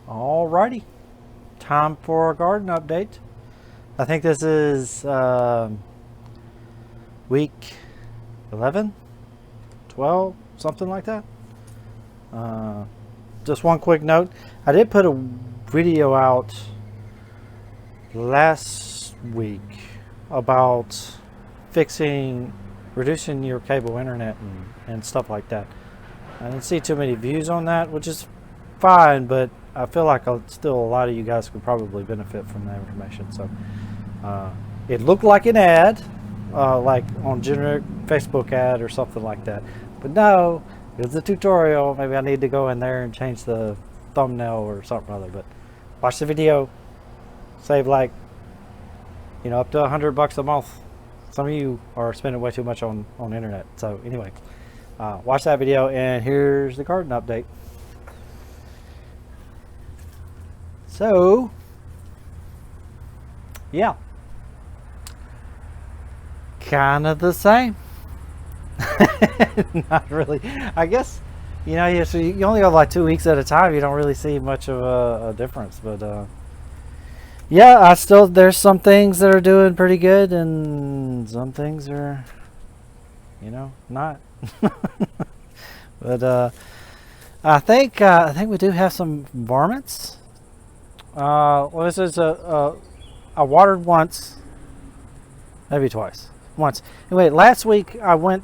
Alrighty, time for a garden update. I think this is week 11, 12, something like that. Uh, just one quick note. I did put a video out last week about reducing your cable internet and stuff like that. I didn't see too many views on that, which is fine, but I feel like still a lot of you guys could probably benefit from that information. So it looked like an ad, like on generic Facebook ad or something like that, but no, it's a tutorial. Maybe I need to go in there and change the thumbnail or something other. But watch the video, save like up to $100 a month. Some of you are spending way too much on internet. So anyway, watch that video, and here's the garden update. So, yeah, kind of the same. Not really. I guess, so you only have like 2 weeks at a time. You don't really see much of a difference. But, yeah, there's some things that are doing pretty good, and some things are, not. But, I think we do have some varmints. Well, this is I watered once, maybe twice. Once. Anyway, last week I was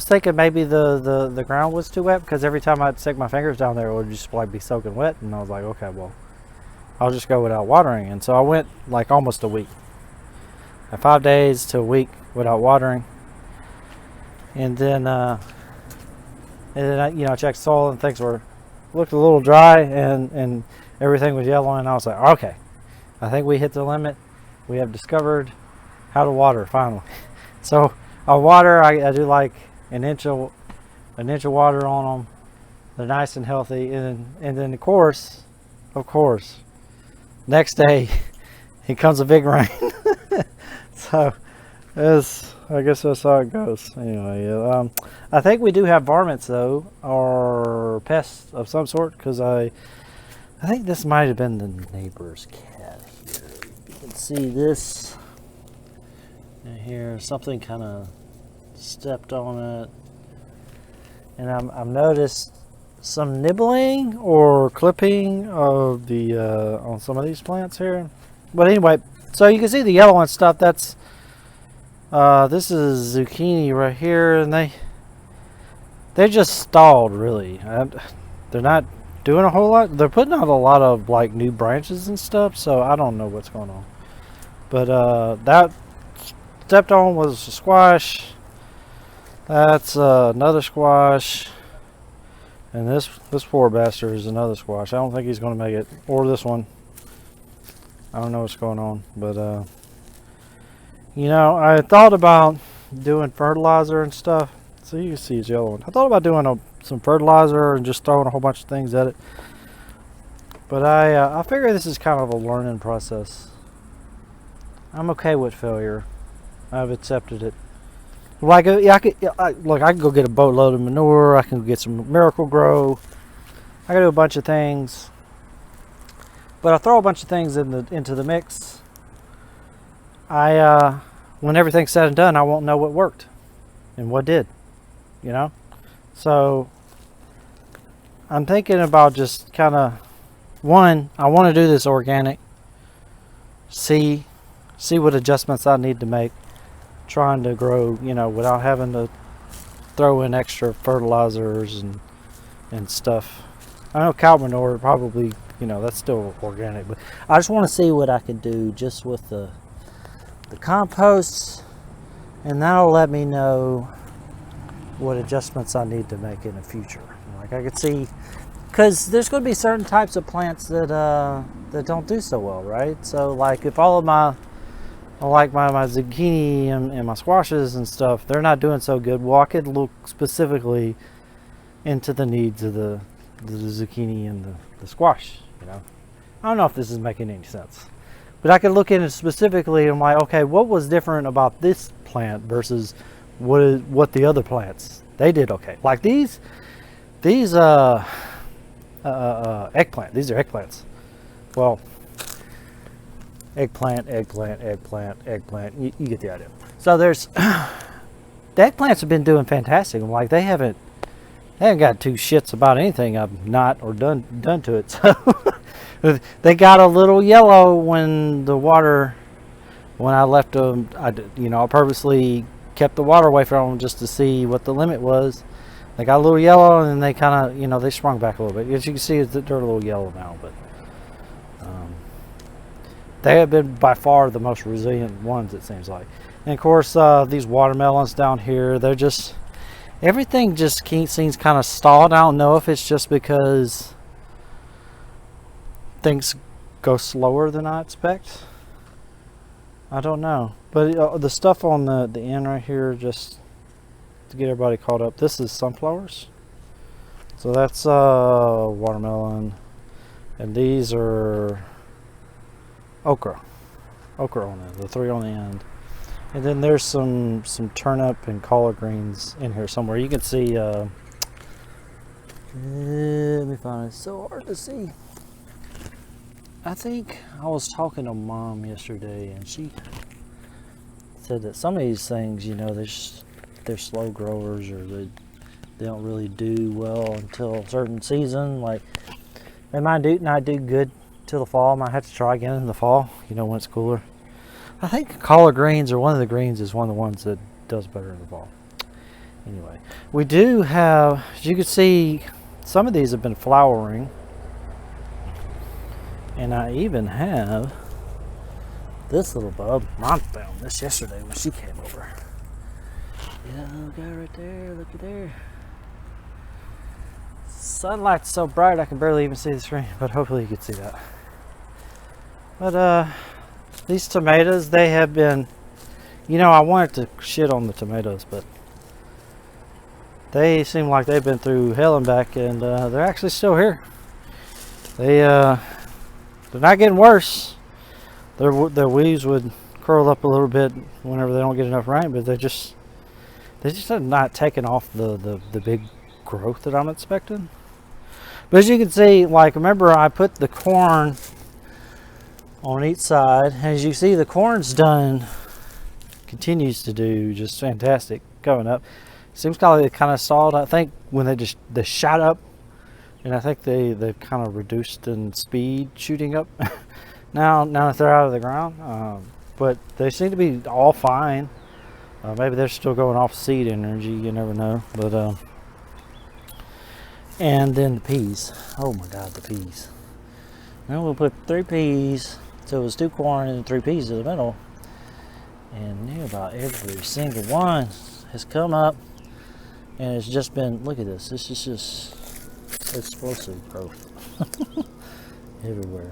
thinking maybe the ground was too wet, because every time I'd stick my fingers down there, it would just like be soaking wet, and I was like, okay, well, I'll just go without watering. And so I went like almost a week, 5 days to a week without watering, and then I checked soil, and things looked a little dry, and everything was yellow, and I was like, okay, I think we hit the limit. We have discovered how to water finally. So I water. I do like an inch of water on them. They're nice and healthy, and then of course, next day it comes a big rain. So I guess that's how it goes. Anyway, I think we do have varmints though, or pests of some sort, because I think this might have been the neighbor's cat here. You can see this here. Something kind of stepped on it, and I've noticed some nibbling or clipping of the on some of these plants here. But anyway, so you can see the yellow and stuff. That's this is zucchini right here, and they just stalled really. They're not doing a whole lot. They're putting out a lot of like new branches and stuff, so I don't know what's going on. But that stepped on was a squash. That's another squash, and this poor bastard is another squash. I don't think he's going to make it, or this one. I don't know what's going on, but I thought about doing fertilizer and stuff. So you can see it's yellow. I thought about doing some fertilizer and just throwing a whole bunch of things at it. But I figure this is kind of a learning process. I'm okay with failure. I've accepted it. Like, I can go get a boatload of manure. I can get some Miracle Grow. I can do a bunch of things. But I throw a bunch of things into the mix. When everything's said and done, I won't know what worked and what did. So I'm thinking about just kind of, I want to do this organic, see what adjustments I need to make, trying to grow, without having to throw in extra fertilizers and stuff. I know cow manure probably, that's still organic, but I just want to see what I can do just with the compost, and that'll let me know what adjustments I need to make in the future. Like I could see, because there's going to be certain types of plants that don't do so well, right? So like if all of my zucchini and my squashes and stuff, they're not doing so good, well, I could look specifically into the needs of the zucchini and the squash. I don't know if this is making any sense, but I could look in it specifically and I'm like, okay, what was different about this plant versus what the other plants they did okay. Like these eggplant. These are eggplants. Well, eggplant, eggplant, eggplant, eggplant. You get the idea. So there's the eggplants have been doing fantastic. Like they haven't got two shits about anything I've not or done to it. So they got a little yellow when the water, when I left them. I purposely kept the water away from them just to see what the limit was. They got a little yellow, and then they kind of, they sprung back a little bit. As you can see, they're a little yellow now, but they have been by far the most resilient ones, it seems like. And of course, these watermelons down here, they're just, everything just seems kind of stalled. I don't know if it's just because things go slower than I expect. I don't know. But the stuff on the end right here, just to get everybody caught up, this is sunflowers. So that's watermelon, and these are okra on it, the three on the end. And then there's some turnip and collard greens in here somewhere. You can see, let me find it. It's so hard to see. I think I was talking to Mom yesterday, and she said that some of these things, they're slow growers, or they don't really do well until a certain season. Like they might not do good till the fall. Might have to try again in the fall, when it's cooler. I think collard greens, or one of the greens, is one of the ones that does better in the fall. Anyway, we do have, as you can see, some of these have been flowering. And I even have this little bub. Mom found this yesterday when she came over. Yeah, little guy right there. Look at there. Sunlight's so bright I can barely even see the screen, but hopefully you can see that. But these tomatoes, they have been, I wanted to shit on the tomatoes, but they seem like they've been through hell and back, and they're actually still here. They're not getting worse. Their leaves would curl up a little bit whenever they don't get enough rain, but they just are not taking off the big growth that I'm expecting. But as you can see, like, remember I put the corn on each side. As you see, the corn's continues to do just fantastic going up. Seems like they kind of stalled, I think, when they shot up. And I think they've kind of reduced in speed shooting up now that they're out of the ground. But they seem to be all fine. Maybe they're still going off seed energy. You never know. But and then the peas. Oh my God, the peas. Now we'll put 3 peas. So it was 2 corn and 3 peas in the middle. And about every single one has come up. And it's just been, look at this. This is just explosive growth everywhere.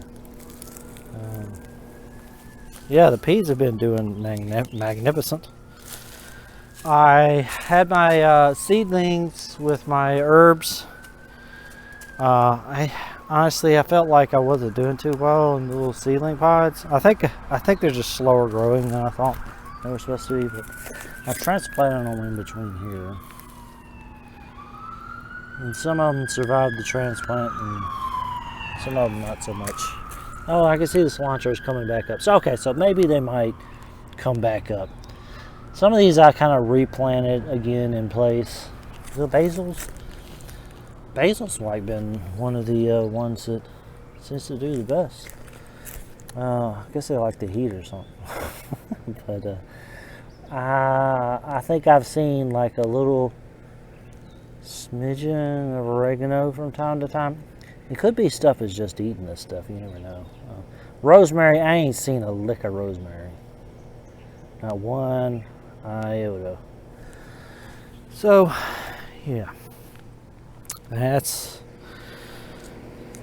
Yeah, the peas have been doing magnificent. I had my seedlings with my herbs. I felt like I wasn't doing too well in the little seedling pods. I think they're just slower growing than I thought they were supposed to be, but I transplanted them in between here. And some of them survived the transplant, and some of them not so much. Oh, I can see the cilantro is coming back up. So, okay, so maybe they might come back up. Some of these I kind of replanted again in place. The basils. Basil's like been one of the ones that seems to do the best. I guess they like the heat or something. But I think I've seen like a little smidgen of oregano from time to time. It could be stuff is just eating this stuff. You never know. Rosemary, I ain't seen a lick of rosemary. Not one iota. So, yeah. That's...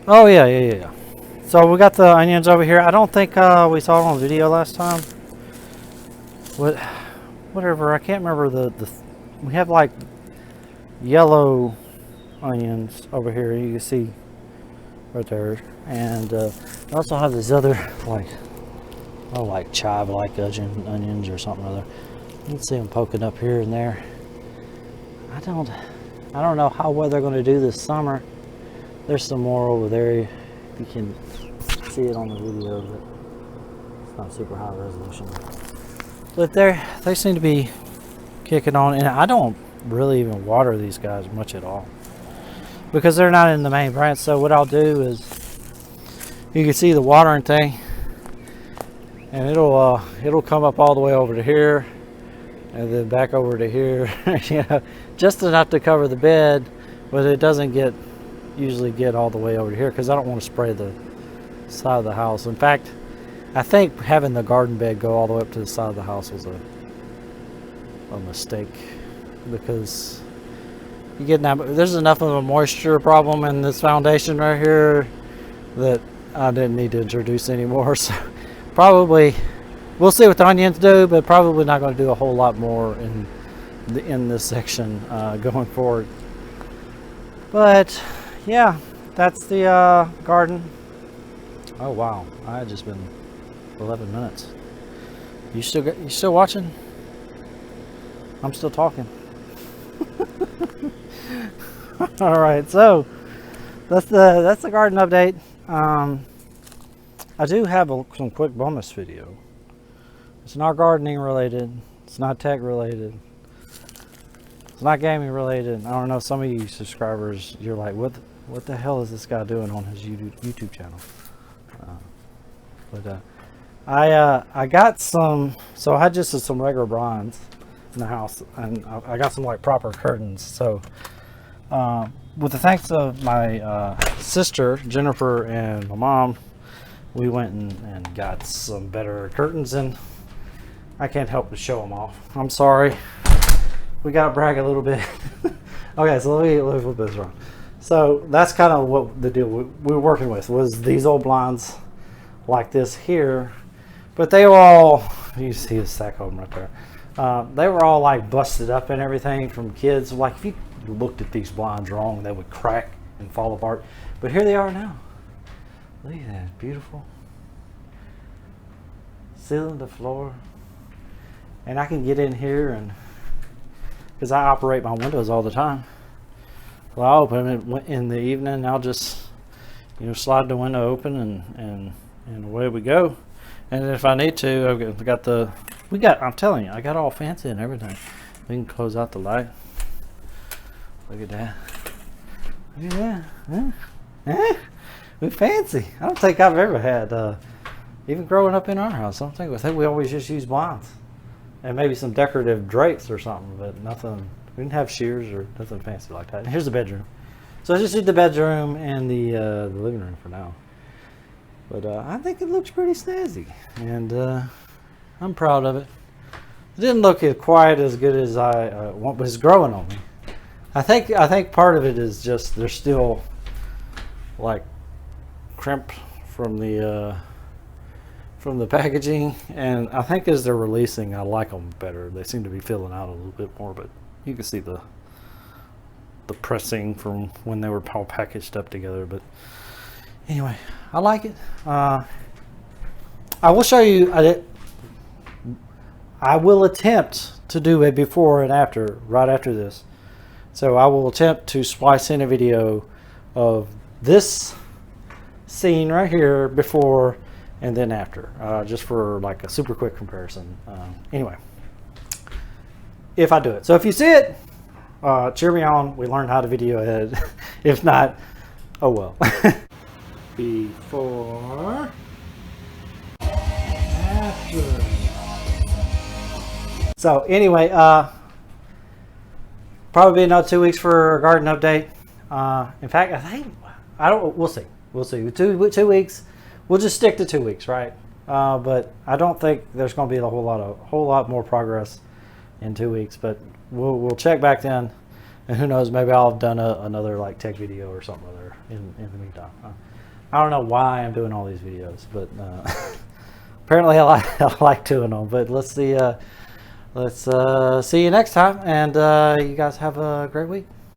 Oh, yeah. So we got the onions over here. I don't think we saw it on video last time. Whatever, I can't remember the... We have like yellow onions over here. You can see right there. And I also have these other like chive-like onions or something or other. You can see them poking up here and there. I don't know how well they're going to do this summer. There's some more over there. You can see it on the video, but it's not super high resolution. But they seem to be kicking on, and I don't really even water these guys much at all because they're not in the main branch. So what I'll do is, you can see the watering thing, and it'll come up all the way over to here, and then back over to here, you know, just enough to cover the bed, but it doesn't usually get all the way over here because I don't want to spray the side of the house. In fact, I think having the garden bed go all the way up to the side of the house was a mistake, because you get that there's enough of a moisture problem in this foundation right here that I didn't need to introduce anymore. So probably we'll see what the onions do, but probably not going to do a whole lot more in this section going forward. But yeah, that's the garden. Oh wow, I had just been 11 minutes. You still watching? I'm still talking. All right, so that's the garden update. I do have some quick bonus video. It's not gardening related. It's not tech related. It's not gaming related. I don't know, some of you subscribers, you're like, what the hell is this guy doing on his YouTube channel? I got some, so I had just some regular blinds in the house, and I got some like proper curtains. So with the thanks of my sister Jennifer and my mom, we went and got some better curtains, and I can't help but show them off. I'm sorry, we gotta brag a little bit. Okay, so let me flip this around. So that's kind of what the deal we were working with was these old blinds like this here, but they were all, you see a stack of them right there. They were all like busted up and everything from kids. Like if you looked at these blinds wrong, they would crack and fall apart. But here they are now. Look at that, beautiful. Ceiling to floor. And I can get in here, and because I operate my windows all the time. Well, I'll open it in the evening. I'll just, you know, slide the window open and away we go. And if I need to, I'm telling you, I got all fancy and everything. We can close out the light. Look at that. Look at that. We fancy. I don't think I've ever had, even growing up in our house, I think we always just use blinds and maybe some decorative drapes or something, but nothing. We didn't have shears or nothing fancy like that. And here's the bedroom. So I just did the bedroom and the living room for now. But I think it looks pretty snazzy, and I'm proud of it. It didn't look quite as good as I want, but it's growing on me. I think part of it is just they're still like crimped from the packaging, and I think as they're releasing, I like them better. They seem to be filling out a little bit more, but you can see the pressing from when they were all packaged up together. But anyway, I like it. I will show you. I will attempt to do a before and after right after this. So I will attempt to splice in a video of this scene right here before and then after, just for like a super quick comparison. Anyway, if I do it. So if you see it, cheer me on. We learned how to video edit. If not, oh well. Before, after. So anyway, probably another 2 weeks for a garden update. In fact, we'll see. We'll see. 2 weeks. We'll just stick to 2 weeks, right? But I don't think there's going to be a whole lot more progress in 2 weeks. But we'll check back then, and who knows? Maybe I'll have done another like tech video or something other in the meantime. I don't know why I'm doing all these videos, but apparently I like doing them. But let's see. Let's see you next time, and you guys have a great week.